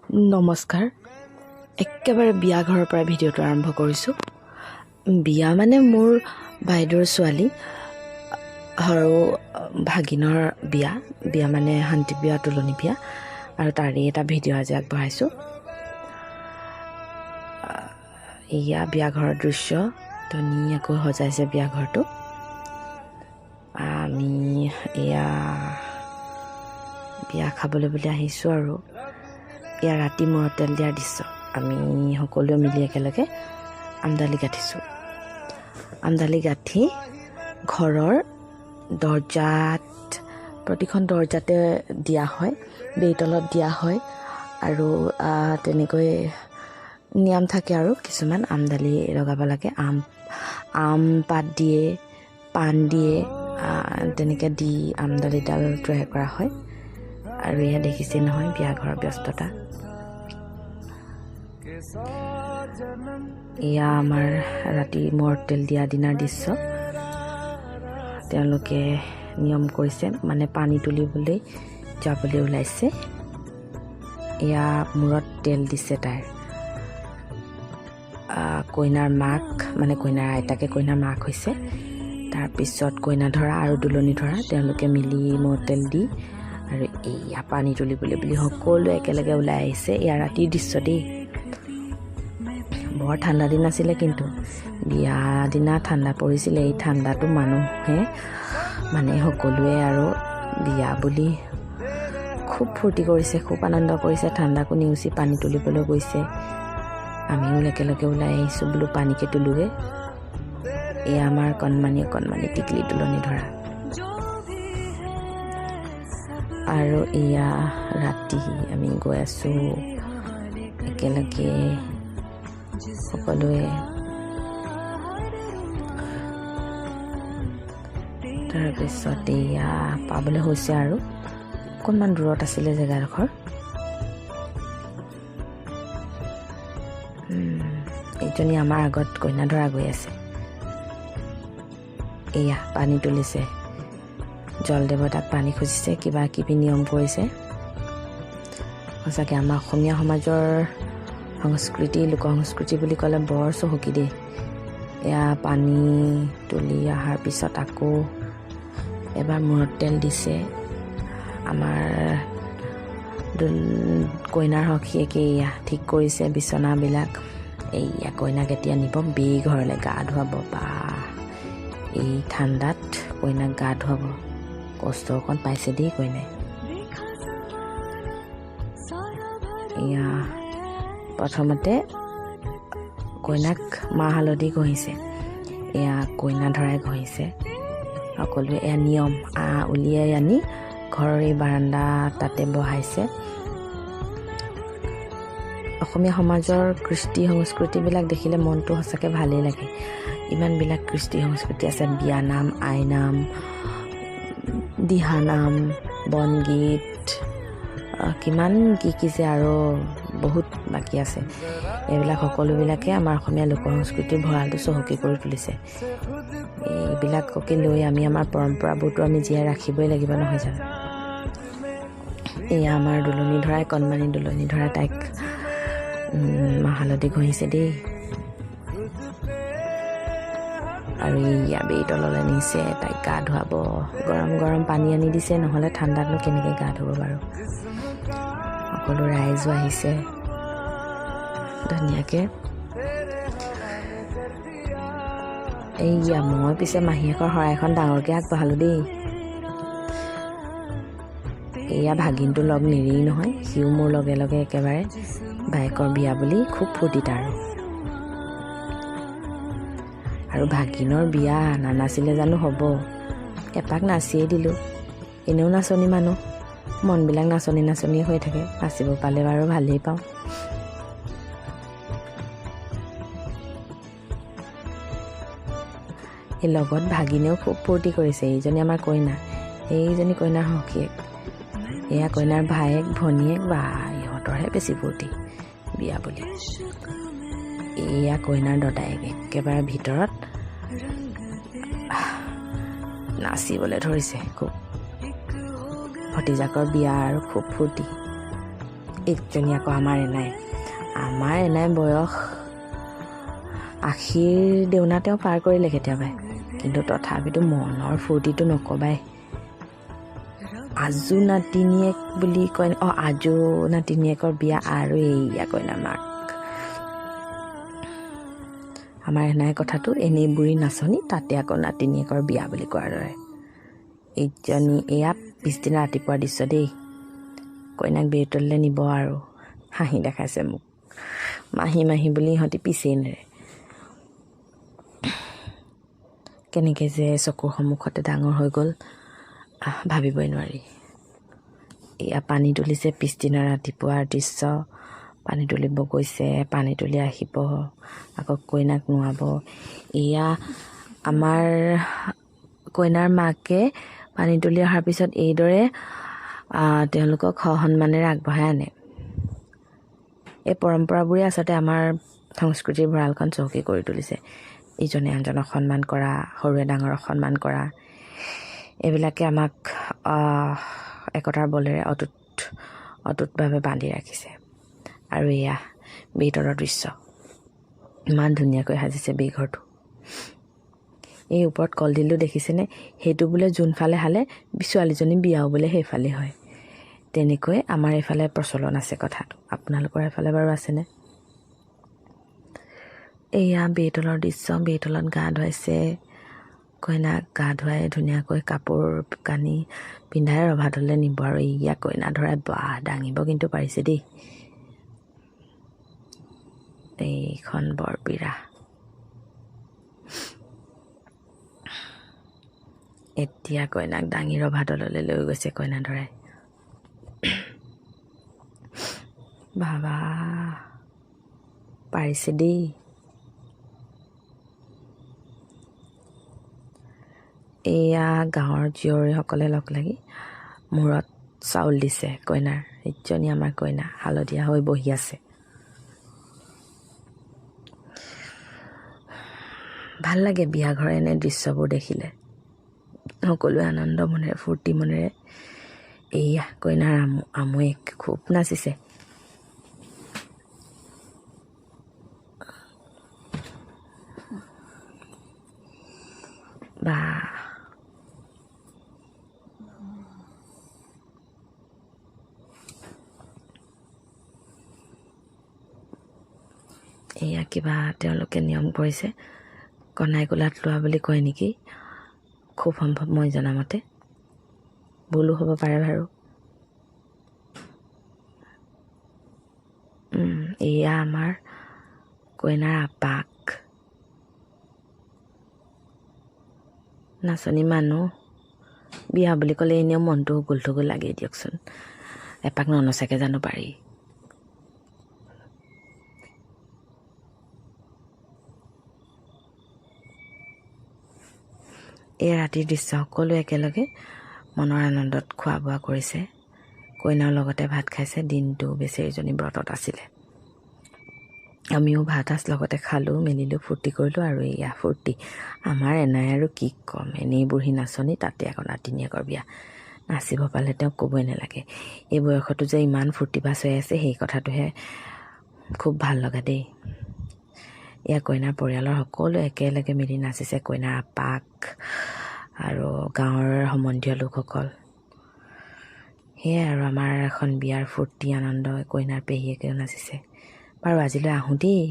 নমস্কাৰ একেবাৰে বিয়া ঘৰৰ পৰা ভিডিঅ'টো আৰম্ভ কৰিছোঁ। বিয়া মানে মোৰ বাইদেউৰ ছোৱালী আৰু ভাগিনৰ বিয়া মানে শান্তি বিয়া তুলনি বিয়া আৰু তাৰে এটা ভিডিঅ' আজি আগবঢ়াইছোঁ। এয়া বিয়া ঘৰৰ দৃশ্য, ধুনীয়াকৈ সজাইছে বিয়া ঘৰটো। আমি এয়া বিয়া খাবলৈ বুলি আহিছোঁ আৰু এয়া ৰাতি মূৰত তেল দিয়াৰ দৃশ্য। আমি সকলোৱে মিলি একেলগে আমদালি গাঁঠিছোঁ। আমদালি গাঁঠি ঘৰৰ দৰ্জাত, প্ৰতিখন দৰ্জাতে দিয়া হয়, বেইতলত দিয়া হয় আৰু তেনেকৈ নিয়ম থাকে আৰু কিছুমান আমদালি লগাব লাগে। আম পাত দিয়ে, পাণ দিয়ে, তেনেকৈ দি আমদালিডাল তৈয়াৰ কৰা হয়। আৰু এয়া দেখিছে নহয় বিয়া ঘৰৰ ব্যস্ততা। এয়া আমাৰ ৰাতি মূৰত তেল দিয়া দিনাৰ দৃশ্য। তেওঁলোকে নিয়ম কৰিছে, মানে পানী তুলিবলৈ যাবলৈ ওলাইছে। এয়া মূৰত তেল দিছে তাইৰ কইনাৰ মাক, মানে কইনাৰ আইতাকে কইনাৰ মাক হৈছে। তাৰপিছত কইনা ধৰা আৰু দুলনি ধৰা তেওঁলোকে মিলি মূৰত তেল দি আৰু এয়া পানী তুলিবলৈ বুলি সকলোৱে একেলগে ওলাই আহিছে। এয়া ৰাতিৰ দৃশ্য দেই। বৰ ঠাণ্ডা দিন আছিলে, কিন্তু বিয়া দিনা ঠাণ্ডা পৰিছিলে। এই ঠাণ্ডাটো মানুহে মানে সকলোৱে আৰু বিয়া বুলি খুব ফূৰ্তি কৰিছে, খুব আনন্দ কৰিছে। ঠাণ্ডাকো নেওচি পানী তুলিবলৈ গৈছে। আমিও একেলগে ওলাই আহিছোঁ বোলো পানীকে তোলোগৈ। এয়া আমাৰ কণমানি টিকলি তুলনি ধৰা। আৰু এয়া ৰাতি আমি গৈ আছোঁ একেলগে সকলোৱে। তাৰপিছত এয়া পাবলৈ হৈছে আৰু অকণমান দূৰত আছিলে জেগাডোখৰ। এইজনী আমাৰ আগত কইনা ধৰা গৈ আছে। এয়া পানী তুলিছে, জল দেৱতাক পানী খুজিছে, কিবা কিবি নিয়ম কৰিছে। সঁচাকৈ আমাৰ অসমীয়া সমাজৰ সংস্কৃতি, লোক সংস্কৃতি বুলি ক'লে বৰ চহকী দেই। এয়া পানী তুলি অহাৰ পিছত আকৌ এবাৰ মূৰত তেল দিছে। আমাৰ কইনাৰ সখীয়েকে এয়া ঠিক কৰিছে বিচনাবিলাক। এইয়া কইনাক এতিয়া নিব বেই ঘৰলৈ গা ধুৱাব। বা এই ঠাণ্ডাত কইনাক গা ধুৱাব, কষ্ট অকণ পাইছে দেই কইনাই। এয়া প্ৰথমতে কইনাক মাহ হালধি ঘঁহিছে। এয়া কইনা ধৰাই ঘঁহিছে সকলোৱে। এয়া নিয়ম উলিয়াই আনি ঘৰৰ এই বাৰাণ্ডা তাতে বহাইছে। অসমীয়া সমাজৰ কৃষ্টি সংস্কৃতিবিলাক দেখিলে মনটো সঁচাকৈ ভালেই লাগে। ইমানবিলাক কৃষ্টি সংস্কৃতি আছে। বিয়ানাম, আইনাম, দিহানাম, বনগীত, কিমান কি যে আৰু বহুত বাকী আছে। এইবিলাক সকলোবিলাকে আমাৰ অসমীয়া লোক সংস্কৃতিৰ ভঁৰালটো চহকী কৰি তুলিছে। এইবিলাককে লৈ আমি আমাৰ পৰম্পৰাবোৰতো আমি জীয়াই ৰাখিবই লাগিব, নহয় জানো? এয়া আমাৰ দুলনি ধৰাই, কণমানি দুলনি ধৰা, তাইক মাহ হালধি ঘঁহিছে দেই। আৰু এয়া বেই তললৈ নিছে, তাইক গা ধুৱাব। গৰম গৰম পানী আনি দিছে, নহ'লে ঠাণ্ডাতনো কেনেকৈ গা ধুব বাৰু। সকলো ৰাইজো আহিছে ধুনীয়াকৈ। এইয়া মই পিছে মাহীয়েকৰ শৰাইখন ডাঙৰকৈ আগবঢ়ালোঁ দেই। এয়া ভাগিনটো লগ নেৰেই নহয়, সিও মোৰ লগে লগে একেবাৰে বায়েকৰ বিয়া বুলি খুব ফূৰ্তি তাৰ। আৰু ভাগিনৰ বিয়া নানাচিলে জানো হ'ব? এপাক নাচিয়ে দিলোঁ। এনেও নাচনী মানুহ, মনবিলাক নাচনীয়ে হৈ থাকে। নাচিব পালে বাৰু ভালেই পাওঁ। এই লগত ভাগিনেও খুব ফূৰ্তি কৰিছে। এইজনী আমাৰ কইনা, এইজনী কইনাৰ সখীয়েক, এয়া কইনাৰ ভায়েক ভনীয়েক। বা ইহঁতৰহে বেছি ফূৰ্তি বিয়া বুলি। এয়া কইনাৰ দদায়েক একেবাৰে ভিতৰত নাচিবলৈ ধৰিছে খুব। ভতিজাকৰ বিয়া আৰু খুব ফূৰ্তি। এইজনী আকৌ আমাৰ এনাই বয়স 80ৰ দেউনা তেওঁ পাৰ কৰিলে কেতিয়াবাই, কিন্তু তথাপিতো মনৰ ফূৰ্তিটো নকবাই। আজু নাতিনীয়েক বুলি কয়, আজু নাতিনীয়েকৰ বিয়া আৰু এইয়া কইনাৰ মাক। আমাৰ এনাই কথাটো এনেই বুঢ়ী নাচনী, তাতে আকৌ নাতিনীয়েকৰ বিয়া বুলি কোৱাৰ দৰে। এইজনী এয়া পিছদিনা ৰাতিপুৱা দৃশ্য দেই। কইনাক বেউতললৈ নিব আৰু হাঁহি দেখাইছে মোক। মাহী বুলি ইহঁতি পিছেই নেৰে। কেনেকৈ যে চকুৰ সন্মুখতে ডাঙৰ হৈ গ'ল ভাবিবই নোৱাৰি। এয়া পানী তুলিছে, পিছদিনা ৰাতিপুৱাৰ দৃশ্য। পানী তুলিব গৈছে, পানী তুলি আহিব, আকৌ কইনাক নোৱাব। এয়া আমাৰ কইনাৰ মাকে পানী তুলি অহাৰ পিছত এইদৰে তেওঁলোকক সন্মানেৰে আগবঢ়াই আনে। এই পৰম্পৰাবোৰে আচলতে আমাৰ সংস্কৃতিৰ ভঁৰালখন চহকী কৰি তুলিছে। ইজনে আনজনক সন্মান কৰা, সৰুৱে ডাঙৰক সন্মান কৰা, এইবিলাকে আমাক একতাৰ বলেৰে অটুটভাৱে বান্ধি ৰাখিছে। আৰু এয়া বেইতলৰ দৃশ্য, ইমান ধুনীয়াকৈ সাজিছে বেইঘৰটো। এই ওপৰত কলডিলটো দেখিছেনে? সেইটো বোলে যোনফালে হালে ছোৱালীজনী বিয়াও বোলে সেইফালে হয়। তেনেকৈ আমাৰ এইফালে প্ৰচলন আছে কথাটো। আপোনালোকৰ এইফালে বাৰু আছেনে? এয়া বেইতলৰ দৃশ্য। বেইতলত গা ধুৱাইছে কইনাক। গা ধুৱাই ধুনীয়াকৈ কাপোৰ কানি পিন্ধাই ৰভাতলৈ নিব। আৰু এয়া কইনা ধৰাই দাঙিব কিন্তু পাৰিছে দেই। এইখন বৰবিৰা। এতিয়া কইনাক দাঙি ৰভাতললৈ লৈ গৈছে কইনা ধৰাই। বাবা পাৰিছে দেই। এয়া গাঁৱৰ জীয়ৰীসকলে লগ লাগি মূৰত চাউল দিছে কইনাৰ। ইজনী আমাৰ কইনা হালধীয়া হৈ বহি আছে। ভাল লাগে বিয়া ঘৰ এনে দৃশ্যবোৰ দেখিলে। সকলোৱে আনন্দ মনেৰে, ফূৰ্তি মনেৰে। এয়া কইনাৰ আমৈ খুব নাচিছে। বা এয়া কিবা তেওঁলোকে নিয়ম কৰিছে, কণাই কোলাত লোৱা বুলি কয় নেকি, খুব সম্ভৱ মই জনামতে। ভুলো হ'ব পাৰে বাৰু। এয়া আমাৰ কইনাৰ আপাক। নাচনী মানুহ বিয়া বুলি ক'লে এনেও মনটো উগুল থুগুল লাগেই দিয়কচোন। এপাক ননচাকে জানো পাৰি? এই ৰাতিৰ দৃশ্য, সকলোৱে একেলগে মনৰ আনন্দত খোৱা বোৱা কৰিছে। কইনাৰ লগতে ভাত খাইছে। দিনটো বেচেৰীজনী ব্ৰতত আছিলে। আমিও ভাত সাজ লগতে খালোঁ, মেলিলোঁ, ফূৰ্তি কৰিলোঁ। আৰু এয়া ফূৰ্তি আমাৰ এনাই আৰু কি ক'ম, এনেই বুঢ়ী নাচনী, তাতে আকৌ নাতিনীয়েকৰ বিয়া। নাচিব পালে তেওঁক ক'বই নালাগে। এই বয়সতো যে ইমান ফূৰ্তি বাছ হৈ আছে, সেই কথাটোহে খুব ভাল লগা দেই। এয়া কইনাৰ পৰিয়ালৰ সকলোৱে একেলগে মিলি নাচিছে। কইনাৰ আপাক আৰু গাঁৱৰ সম্বন্ধীয় লোকসকল। সেয়াই আৰু আমাৰ এখন বিয়াৰ ফূৰ্তি আনন্দ। কইনাৰ পেহীয়েকেও নাচিছে। বাৰু আজিলৈ আহোঁ দেই।